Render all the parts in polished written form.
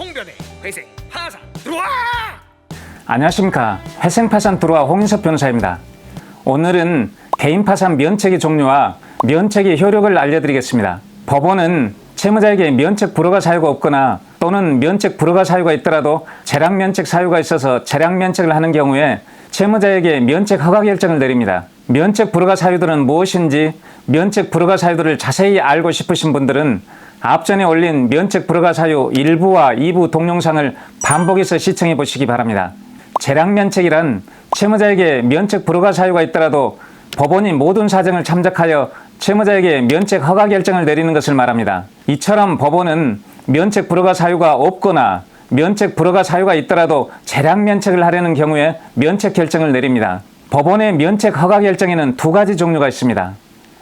홍변의 회생 파산 들어와! 안녕하십니까. 회생파산 들어와 홍인섭 변호사입니다. 오늘은 개인 파산 면책의 종류와 면책의 효력을 알려드리겠습니다. 법원은 채무자에게 면책 불허가 사유가 없거나 또는 면책 불허가 사유가 있더라도 재량 면책 사유가 있어서 재량 면책을 하는 경우에 채무자에게 면책 허가 결정을 내립니다. 면책 불허가 사유들은 무엇인지 면책 불허가 사유들을 자세히 알고 싶으신 분들은 앞전에 올린 면책 불허가 사유 1부와 2부 동영상을 반복해서 시청해 보시기 바랍니다. 재량 면책이란 채무자에게 면책 불허가 사유가 있더라도 법원이 모든 사정을 참작하여 채무자에게 면책 허가 결정을 내리는 것을 말합니다. 이처럼 법원은 면책 불허가 사유가 없거나 면책 불허가 사유가 있더라도 재량 면책을 하려는 경우에 면책 결정을 내립니다. 법원의 면책 허가 결정에는 두 가지 종류가 있습니다.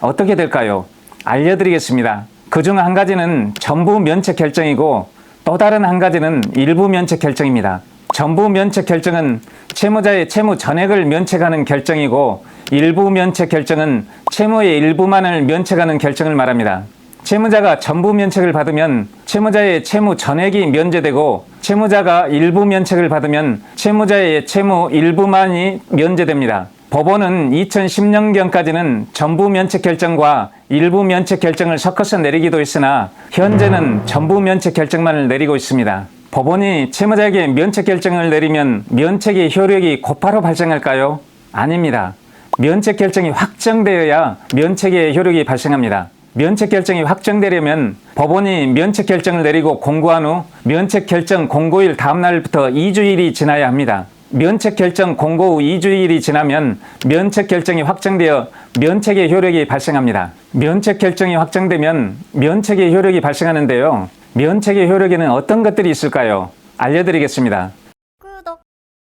어떻게 될까요? 알려드리겠습니다. 그중 한 가지는 전부 면책 결정이고 또 다른 한 가지는 일부 면책 결정입니다. 전부 면책 결정은 채무자의 채무 전액을 면책하는 결정이고 일부 면책 결정은 채무의 일부만을 면책하는 결정을 말합니다. 채무자가 전부 면책을 받으면 채무자의 채무 전액이 면제되고 채무자가 일부 면책을 받으면 채무자의 채무 일부만이 면제됩니다. 법원은 2010년경까지는 전부 면책 결정과 일부 면책 결정을 섞어서 내리기도 했으나 현재는 전부 면책 결정만을 내리고 있습니다. 법원이 채무자에게 면책 결정을 내리면 면책의 효력이 곧바로 발생할까요? 아닙니다. 면책 결정이 확정되어야 면책의 효력이 발생합니다. 면책 결정이 확정되려면 법원이 면책 결정을 내리고 공고한 후 면책 결정 공고일 다음 날부터 2주일이 지나야 합니다. 면책 결정 공고 후 2주일이 지나면 면책 결정이 확정되어 면책의 효력이 발생합니다. 면책 결정이 확정되면 면책의 효력이 발생하는데요. 면책의 효력에는 어떤 것들이 있을까요? 알려드리겠습니다. 구독.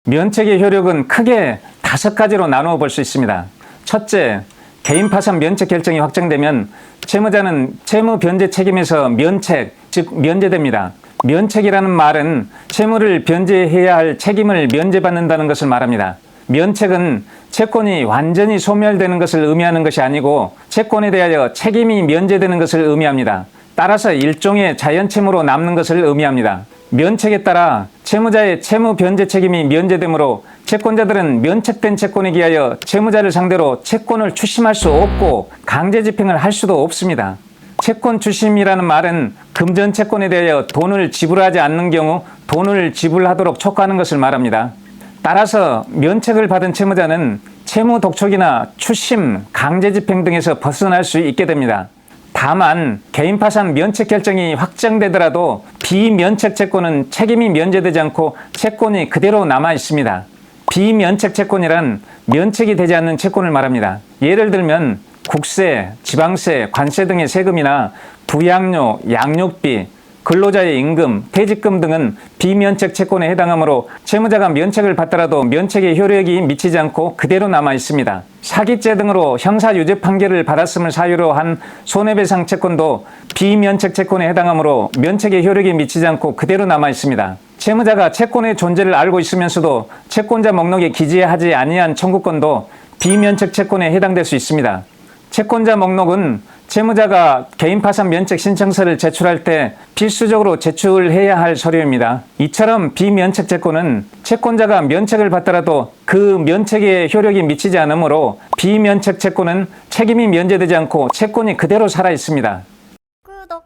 면책의 효력은 크게 5가지로 나누어 볼 수 있습니다. 첫째, 개인 파산 면책 결정이 확정되면 채무자는 채무 변제 책임에서 면책, 즉 면제됩니다. 면책이라는 말은 채무를 변제해야 할 책임을 면제받는다는 것을 말합니다. 면책은 채권이 완전히 소멸되는 것을 의미하는 것이 아니고 채권에 대하여 책임이 면제되는 것을 의미합니다. 따라서 일종의 자연채무로 남는 것을 의미합니다. 면책에 따라 채무자의 채무 변제 책임이 면제되므로 채권자들은 면책된 채권에 기하여 채무자를 상대로 채권을 추심할 수 없고 강제 집행을 할 수도 없습니다. 채권 추심이라는 말은 금전 채권에 대하여 돈을 지불하지 않는 경우 돈을 지불하도록 촉구하는 것을 말합니다. 따라서 면책을 받은 채무자는 채무 독촉이나 추심, 강제 집행 등에서 벗어날 수 있게 됩니다. 다만 개인 파산 면책 결정이 확정되더라도 비면책 채권은 책임이 면제되지 않고 채권이 그대로 남아 있습니다. 비면책 채권이란 면책이 되지 않는 채권을 말합니다. 예를 들면 국세, 지방세, 관세 등의 세금이나 부양료, 양육비, 근로자의 임금, 퇴직금 등은 비면책 채권에 해당하므로 채무자가 면책을 받더라도 면책의 효력이 미치지 않고 그대로 남아 있습니다. 사기죄 등으로 형사유죄 판결을 받았음을 사유로 한 손해배상 채권도 비면책 채권에 해당하므로 면책의 효력이 미치지 않고 그대로 남아 있습니다. 채무자가 채권의 존재를 알고 있으면서도 채권자 목록에 기재하지 아니한 청구권도 비면책 채권에 해당될 수 있습니다. 채권자 목록은 채무자가 개인 파산 면책 신청서를 제출할 때 필수적으로 제출해야 할 서류입니다. 이처럼 비면책 채권은 채권자가 면책을 받더라도 그 면책의 효력이 미치지 않으므로 비면책 채권은 책임이 면제되지 않고 채권이 그대로 살아 있습니다. 구독.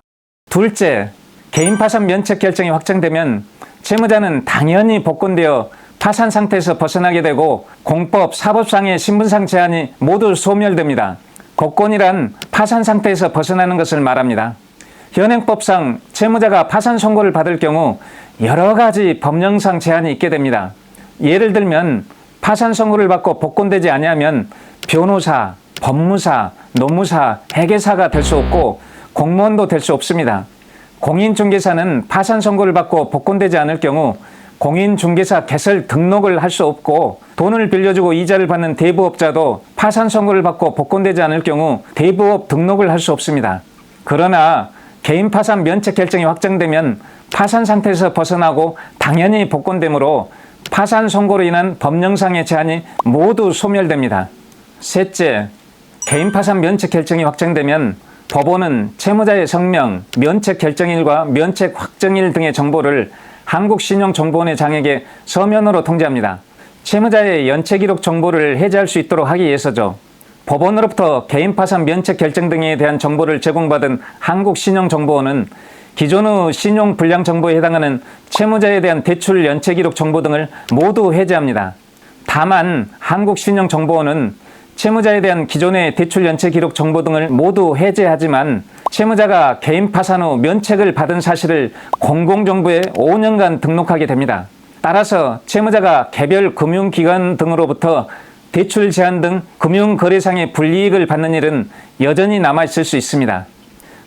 둘째, 개인 파산 면책 결정이 확정되면 채무자는 당연히 복권되어 파산 상태에서 벗어나게 되고 공법, 사법상의 신분상 제한이 모두 소멸됩니다. 복권이란 파산 상태에서 벗어나는 것을 말합니다. 현행법상 채무자가 파산 선고를 받을 경우 여러 가지 법령상 제한이 있게 됩니다. 예를 들면 파산 선고를 받고 복권되지 아니하면 변호사, 법무사, 노무사, 회계사가 될 수 없고 공무원도 될 수 없습니다. 공인중개사는 파산 선고를 받고 복권되지 않을 경우 공인중개사 개설 등록을 할 수 없고 돈을 빌려주고 이자를 받는 대부업자도 파산 선고를 받고 복권되지 않을 경우 대부업 등록을 할 수 없습니다. 그러나 개인 파산 면책 결정이 확정되면 파산 상태에서 벗어나고 당연히 복권되므로 파산 선고로 인한 법령상의 제한이 모두 소멸됩니다. 셋째, 개인 파산 면책 결정이 확정되면 법원은 채무자의 성명, 면책 결정일과 면책 확정일 등의 정보를 한국신용정보원의 장에게 서면으로 통지합니다. 채무자의 연체기록 정보를 해제할 수 있도록 하기 위해서죠. 법원으로부터 개인파산 면책 결정 등에 대한 정보를 제공받은 한국신용정보원은 기존의 신용불량 정보에 해당하는 채무자에 대한 대출 연체기록 정보 등을 모두 해제합니다. 다만 한국신용정보원은 채무자에 대한 기존의 대출 연체 기록 정보 등을 모두 해제하지만 채무자가 개인 파산 후 면책을 받은 사실을 공공정보에 5년간 등록하게 됩니다. 따라서 채무자가 개별 금융기관 등으로부터 대출 제한 등 금융거래상의 불이익을 받는 일은 여전히 남아있을 수 있습니다.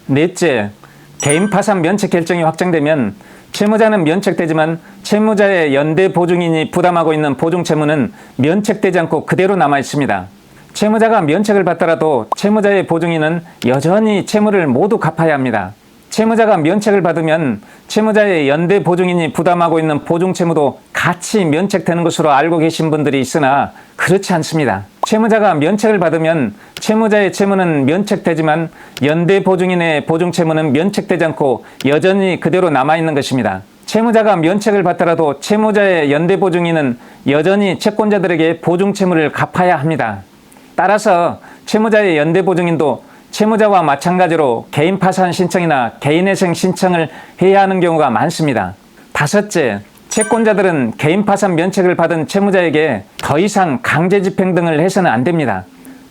넷째, 개인 파산 면책 결정이 확정되면 채무자는 면책되지만 채무자의 연대 보증인이 부담하고 있는 보증채무는 면책되지 않고 그대로 남아있습니다. 채무자가 면책을 받더라도 채무자의 보증인은 여전히 채무를 모두 갚아야 합니다. 채무자가 면책을 받으면 채무자의 연대 보증인이 부담하고 있는 보증채무도 같이 면책되는 것으로 알고 계신 분들이 있으나 그렇지 않습니다. 채무자가 면책을 받으면 채무자의 채무는 면책되지만 연대 보증인의 보증채무는 면책되지 않고 여전히 그대로 남아있는 것입니다. 채무자가 면책을 받더라도 채무자의 연대 보증인은 여전히 채권자들에게 보증채무를 갚아야 합니다. 따라서 채무자의 연대 보증인도 채무자와 마찬가지로 개인 파산 신청이나 개인회생 신청을 해야 하는 경우가 많습니다. 다섯째, 채권자들은 개인 파산 면책을 받은 채무자에게 더 이상 강제 집행 등을 해서는 안 됩니다.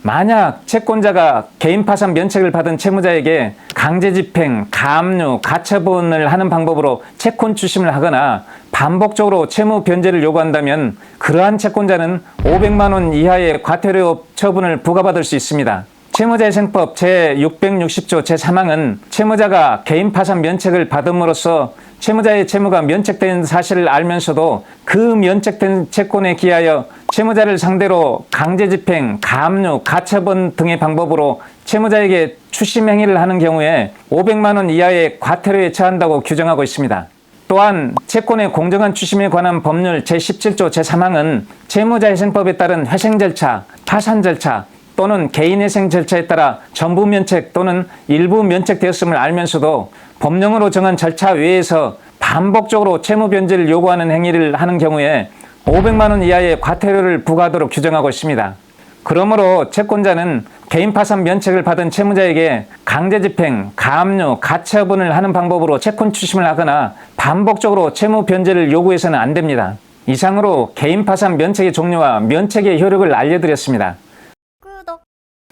만약 채권자가 개인 파산 면책을 받은 채무자에게 강제 집행, 가압류, 가처분을 하는 방법으로 채권 추심을 하거나 반복적으로 채무 변제를 요구한다면 그러한 채권자는 500만 원 이하의 과태료 처분을 부과받을 수 있습니다. 채무자회생법 제660조 제3항은 채무자가 개인 파산 면책을 받음으로써 채무자의 채무가 면책된 사실을 알면서도 그 면책된 채권에 기하여 채무자를 상대로 강제집행, 가압류, 가처분 등의 방법으로 채무자에게 추심행위를 하는 경우에 500만 원 이하의 과태료에 처한다고 규정하고 있습니다. 또한 채권의 공정한 추심에 관한 법률 제17조 제3항은 채무자회생법에 따른 회생 절차, 파산 절차 또는 개인회생 절차에 따라 전부 면책 또는 일부 면책되었음을 알면서도 법령으로 정한 절차 외에서 반복적으로 채무 변제를 요구하는 행위를 하는 경우에 500만 원 이하의 과태료를 부과하도록 규정하고 있습니다. 그러므로 채권자는 개인 파산 면책을 받은 채무자에게 강제집행, 가압류, 가처분을 하는 방법으로 채권 추심을 하거나 반복적으로 채무 변제를 요구해서는 안 됩니다. 이상으로 개인 파산 면책의 종류와 면책의 효력을 알려드렸습니다.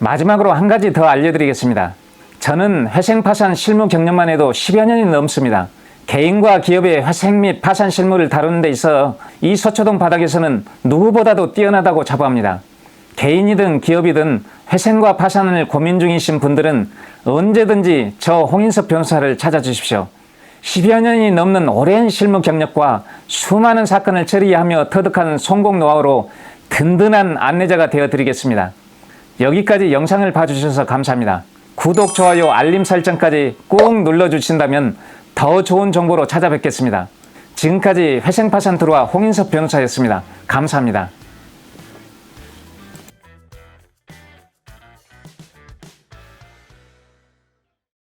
마지막으로 한 가지 더 알려드리겠습니다. 저는 회생 파산 실무 경력만 해도 10여 년이 넘습니다. 개인과 기업의 회생 및 파산 실무를 다루는 데 있어 이 서초동 바닥에서는 누구보다도 뛰어나다고 자부합니다. 개인이든 기업이든 회생과 파산을 고민 중이신 분들은 언제든지 저 홍인섭 변호사를 찾아주십시오. 10여 년이 넘는 오랜 실무 경력과 수많은 사건을 처리하며 터득한 성공 노하우로 든든한 안내자가 되어드리겠습니다. 여기까지 영상을 봐주셔서 감사합니다. 구독, 좋아요, 알림 설정까지 꼭 눌러주신다면 더 좋은 정보로 찾아뵙겠습니다. 지금까지 회생파산 들어와 홍인섭 변호사였습니다. 감사합니다.